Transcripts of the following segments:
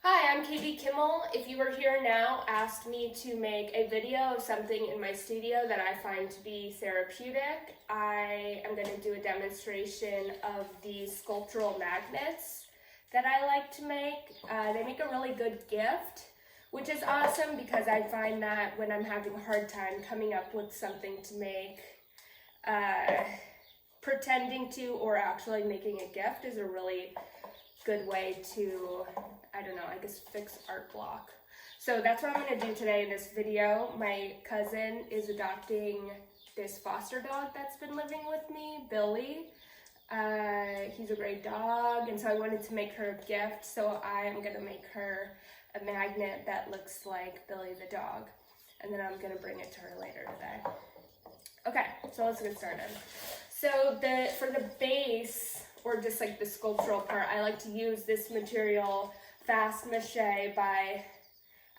Hi, I'm Kimmel. If you were here now, asked me to make a video of something in my studio that I find to be therapeutic. I am going to do a demonstration of these sculptural magnets that I like to make. They make a really good gift, which is awesome because I find that when I'm having a hard time coming up with something to make, pretending to or actually making a gift is a really good way to, I guess fix art block. So that's what I'm going to do today in this video. My cousin is adopting this foster dog that's been living with me, Billy. He's a great dog, and so I wanted to make her a gift, so I am going to make her a magnet that looks like Billy the dog, and then I'm going to bring it to her later today. Okay, so let's get started. So for the base, or just like the sculptural part, I like to use this material, Fast Mache by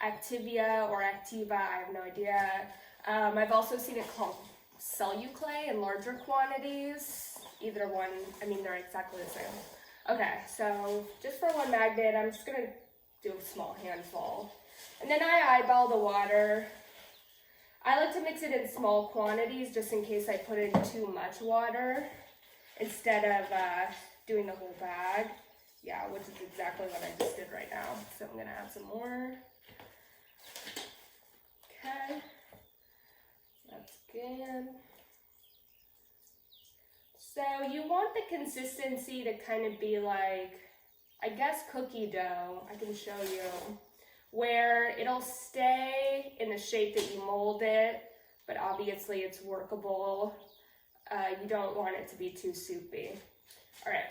Activia or Activa, I have no idea. I've also seen it called Celluclay in larger quantities. Either one, they're exactly the same. Okay, so just for one magnet, I'm just gonna do a small handful. And then I eyeball the water. I like to mix it in small quantities just in case I put in too much water instead of doing the whole bag. Yeah, which is exactly what I just did right now. So I'm gonna add some more. Okay, that's good. So you want the consistency to kind of be like, I guess cookie dough, I can show you, where it'll stay in the shape that you mold it, but obviously it's workable. You don't want it to be too soupy. All right,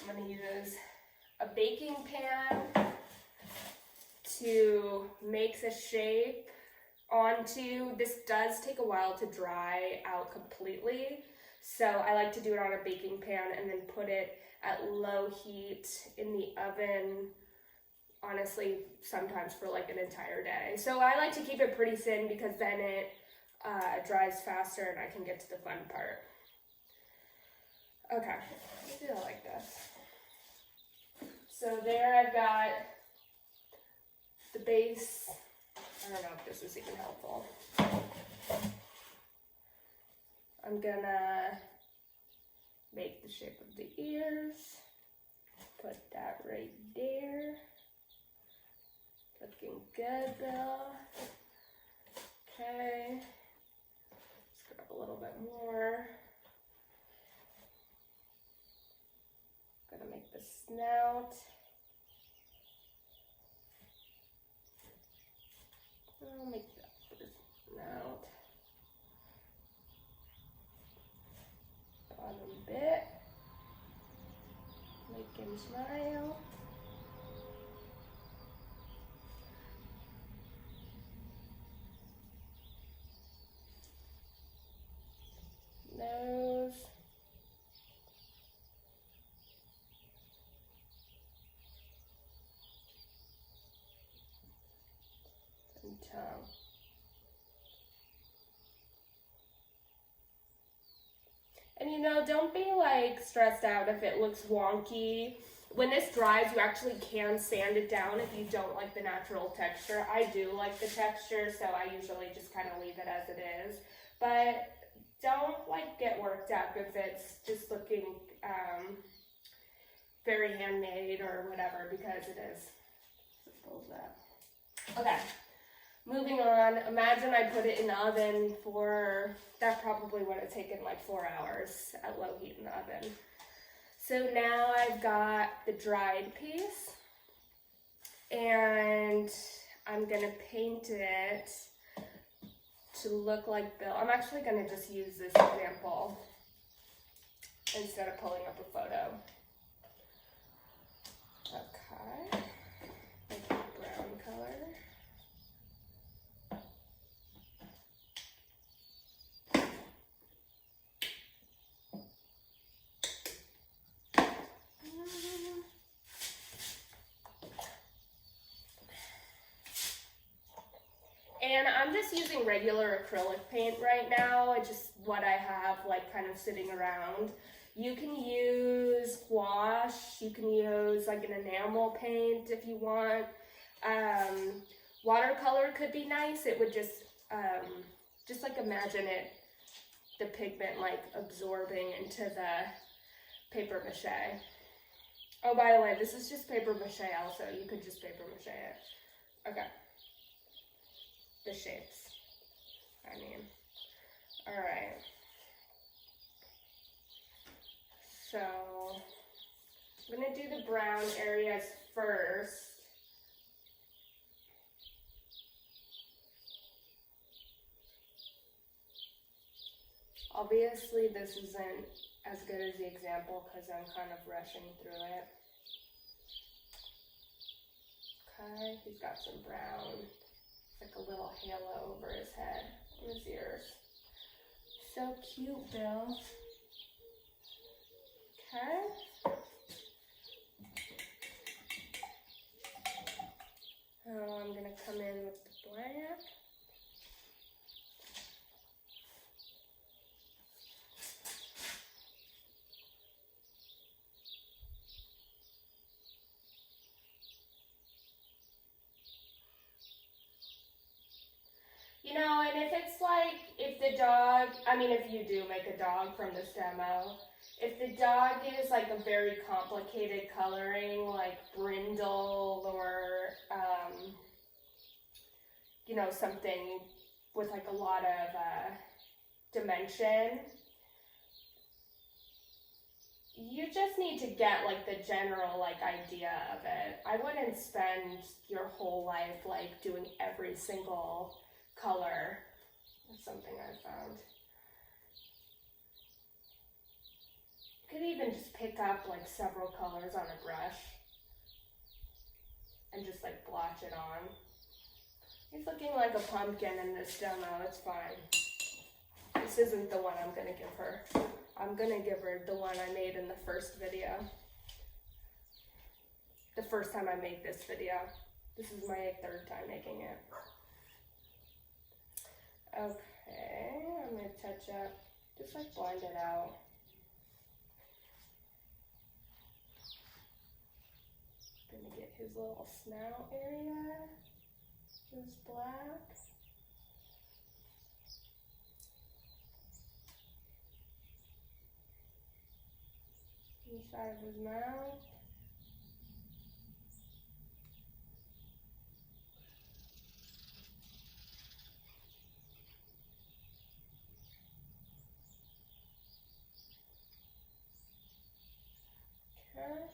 I'm gonna use a baking pan to make the shape onto. This does take a while to dry out completely, so I like to do it on a baking pan and then put it at low heat in the oven, honestly, sometimes for like an entire day. So I like to keep it pretty thin because then it dries faster and I can get to the fun part. Okay, let's do it like this. So there I've got the base. I don't know if this is even helpful. I'm gonna make the shape of the ears. Put that right there. Looking good, Bill. Okay. Let's grab a little bit more. Gonna make the snout. I'll make that for the snout. Bottom bit. Make him smile. Nose. And tongue. And don't be like stressed out if it looks wonky. When this dries, you actually can sand it down if you don't like the natural texture. I do like the texture, so I usually just kind of leave it as it is. But don't get worked up if it's just looking very handmade or whatever, because it is. Simple as that. Okay, moving on. Imagine I put it in the oven for, that probably would have taken like 4 hours at low heat in the oven. So now I've got the dried piece, and I'm gonna paint it to look like Bill. I'm actually gonna just use this example instead of pulling up a photo. Okay, like a brown color. And I'm just using regular acrylic paint right now. It's just what I have kind of sitting around. You can use gouache, you can use like an enamel paint if you want. Watercolor could be nice. It would just like imagine it, the pigment like absorbing into the paper mache. Oh, by the way, this is just paper mache also. You could just paper mache it. Okay. The shapes. I mean, all right. So I'm gonna do the brown areas first. Obviously, this isn't as good as the example because I'm kind of rushing through it. Okay, he's got some brown. It's like a little halo over his head and his ears. So cute, Bill. Okay. Oh, I'm gonna come in with the black. You know, and if it's like, if the dog, I mean, if you do make a dog from this demo, if the dog is like a very complicated coloring, like brindle or, you know, something with like a lot of dimension, you just need to get like the general like idea of it. I wouldn't spend your whole life like doing every single color. That's something I found. You could even just pick up like several colors on a brush and just like blotch it on. He's looking like a pumpkin in this demo. It's fine. This isn't the one I'm gonna give her. I'm gonna give her the one I made in the first video. The first time I made this video. This is my third time making it. Okay, I'm gonna touch up, just like blend it out. Gonna get his little snout area, his black. Inside of his mouth. Okay.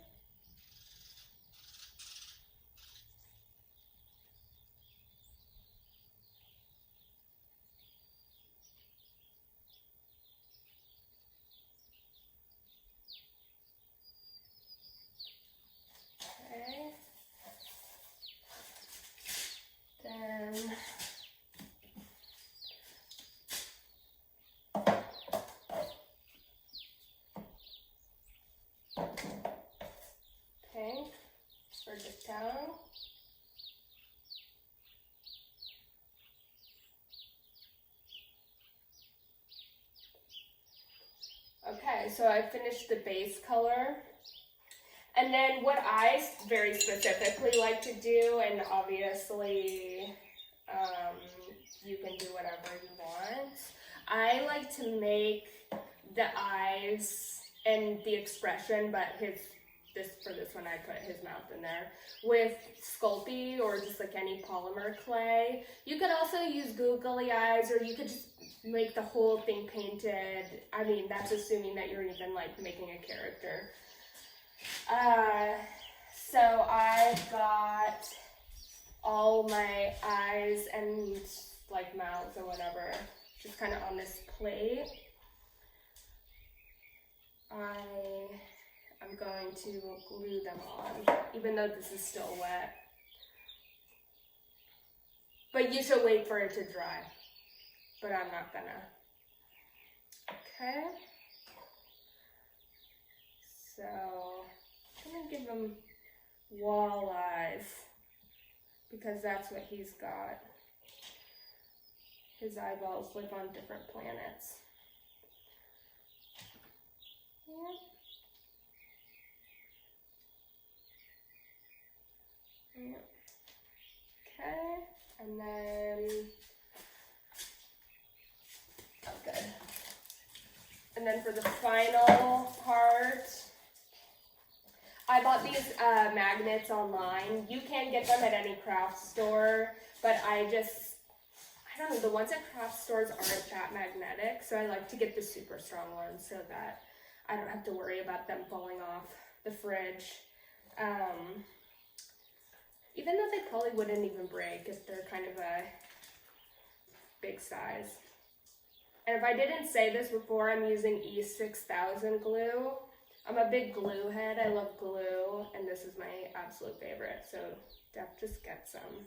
Okay. Then pink for the tongue. Okay, so I finished the base color. And then what I very specifically like to do, and obviously you can do whatever you want, I like to make the eyes and the expression, but for this one I put his mouth in there, with Sculpey or just like any polymer clay. You could also use googly eyes, or you could just make the whole thing painted. I mean, that's assuming that you're even like making a character. So I've got all my eyes and like mouths or whatever just kind of on this plate. I'm going to glue them on, even though this is still wet. But you should wait for it to dry. But I'm not gonna. Okay. So I'm gonna give him walleyes because that's what he's got. His eyeballs live on different planets. Yep. Okay, and then, oh, good. And then for the final part, I bought these magnets online. You can get them at any craft store, but I don't know, the ones at craft stores aren't that magnetic, so I like to get the super strong ones so that I don't have to worry about them falling off the fridge. Even though they probably wouldn't even break if they're kind of a big size. And if I didn't say this before, I'm using E6000 glue. I'm a big glue head. I love glue, and this is my absolute favorite. So just get some.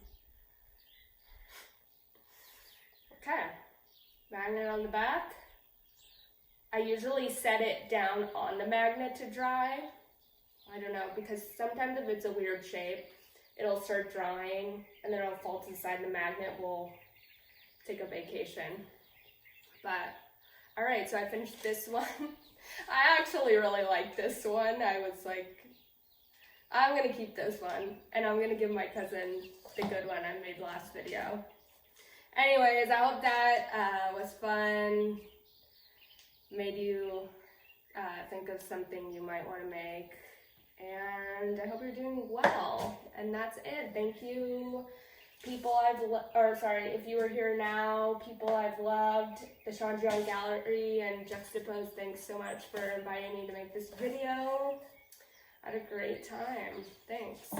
Okay, magnet on the back. I usually set it down on the magnet to dry. I don't know, because sometimes if it's a weird shape, it'll start drying and then it'll fall to the side and the magnet will take a vacation. But, all right, so I finished this one. I actually really like this one. I was like, I'm gonna keep this one and I'm gonna give my cousin the good one I made last video. Anyways, I hope that was fun, made you think of something you might want to make, and I hope you're doing well. And that's it. Thank you, people if you were here now, people I've loved, the Chandrian Gallery and Juxtapose, thanks so much for inviting me to make this video. I had a great time. Thanks.